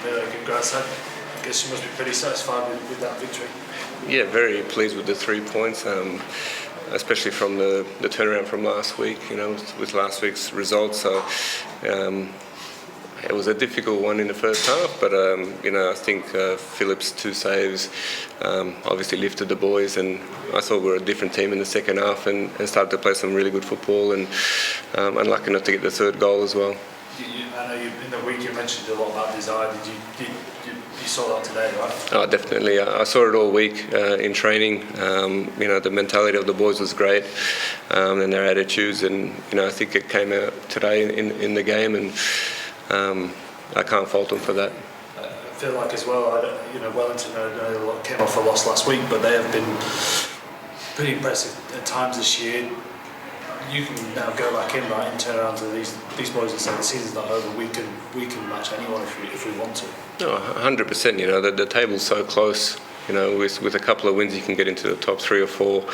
Congrats. I guess you must be pretty satisfied with that victory. Yeah, very pleased with the 3 points, especially from the turnaround from last week, with last week's results. So it was a difficult one in the first half, but I think Philip's 2 saves obviously lifted the boys, and I thought we were a different team in the second half and started to play some really good football, and unlucky not to get the 3rd goal as well. I know in the week you mentioned a lot about desire. You saw that today, right? Oh, definitely. I saw it all week in training. The mentality of the boys was great, and their attitudes, and I think it came out today in the game, and I can't fault them for that. I feel like as well, Wellington came off a loss last week, but they have been pretty impressive at times this year. You can now go back in, right, and turn around to these boys and say the season's not over. We can match anyone if we want to. No, 100%. The table's so close. With a couple of wins, you can get into the top 3 or 4.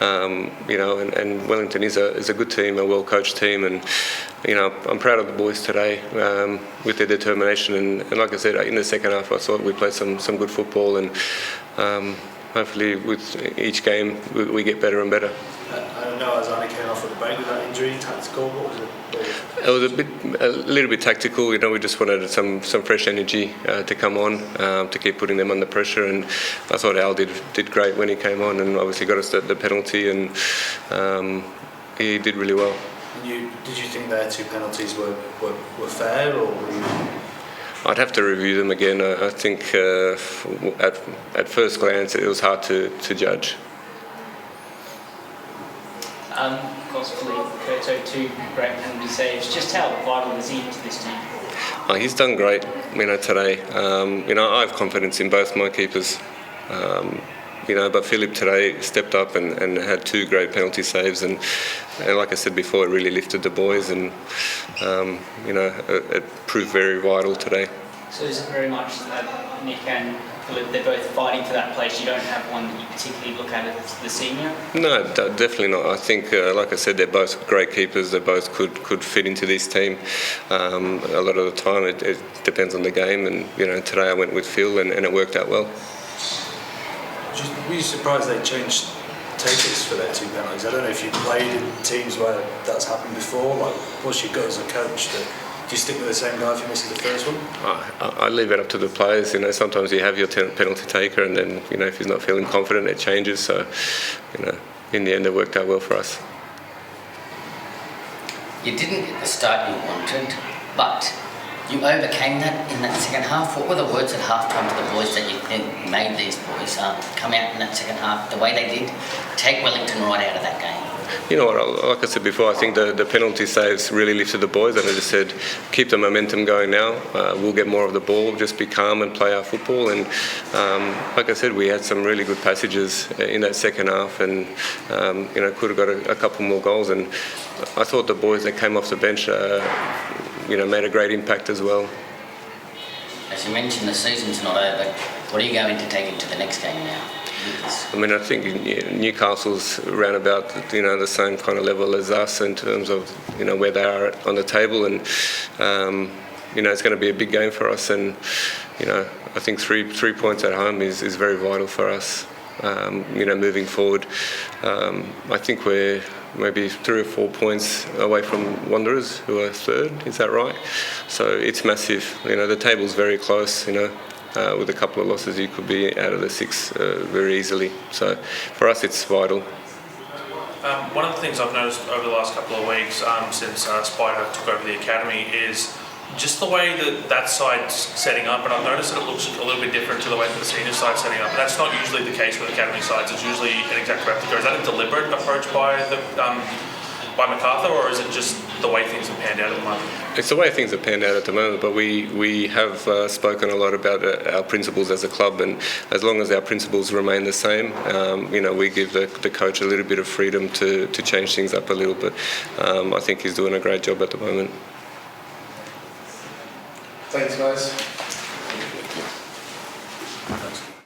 And Wellington is a good team, a well-coached team, and I'm proud of the boys today with their determination. And like I said, in the second half, I thought we played some good football, and hopefully with each game we get better and better. I know Azani came off at the break with that injury. Tactical, what was it? It was a little bit tactical. We just wanted some fresh energy to come on to keep putting them under pressure, and I thought Al did great when he came on, and obviously got us the penalty, and he did really well. Did you think their 2 penalties were fair, or were you... I'd have to review them again. I think at first glance it was hard to judge. Of course, Curto, 2 great penalty saves. Just how vital is he to this team? Oh, he's done great, today. I have confidence in both my keepers. But Philip today stepped up and had 2 great penalty saves, and like I said before, it really lifted the boys, and it proved very vital today. So is it very much that Nick and Philip, they're both fighting for that place? You don't have one that you particularly look at as the senior? No, definitely not. I think, like I said, they're both great keepers. They both could fit into this team. A lot of the time it depends on the game, and today I went with Phil, and it worked out well. Were you surprised they changed takers for their 2 penalties? I don't know if you've played in teams where that's happened before. Like, what's your gut as a coach? Do you stick with the same guy if you miss the first one? I leave it up to the players. Sometimes you have your penalty taker, and then if he's not feeling confident, it changes. So, in the end, it worked out well for us. You didn't get the start you wanted, but you overcame that in that second half. What were the words at half-time to the boys that you think made these boys come out in that second half the way they did, take Wellington right out of that game? You know what, like I said before, I think the penalty saves really lifted the boys, and I just said, keep the momentum going now. We'll get more of the ball, just be calm and play our football. And like I said, we had some really good passages in that second half, and could have got a couple more goals. And I thought the boys that came off the bench made a great impact as well. As you mentioned, the season's not over. What are you going to take into the next game now? I think Newcastle's around about the same kind of level as us in terms of where they are on the table, and it's going to be a big game for us, and I think 3 points at home is very vital for us. Moving forward, I think we're maybe 3 or 4 points away from Wanderers, who are 3rd. Is that right? So it's massive. The table's very close. With a couple of losses, you could be out of the 6 very easily. So for us, it's vital. One of the things I've noticed over the last couple of weeks since Spider took over the academy is just the way that side's setting up, and I've noticed that it looks a little bit different to the way that the senior side's setting up. And that's not usually the case with academy sides. It's usually an exact replica. Is that a deliberate approach by Macarthur, or is it just the way things have panned out at the moment? It's the way things have panned out at the moment, but we have spoken a lot about our principles as a club, and as long as our principles remain the same, we give the coach a little bit of freedom to change things up a little bit. I think he's doing a great job at the moment. Thanks, guys.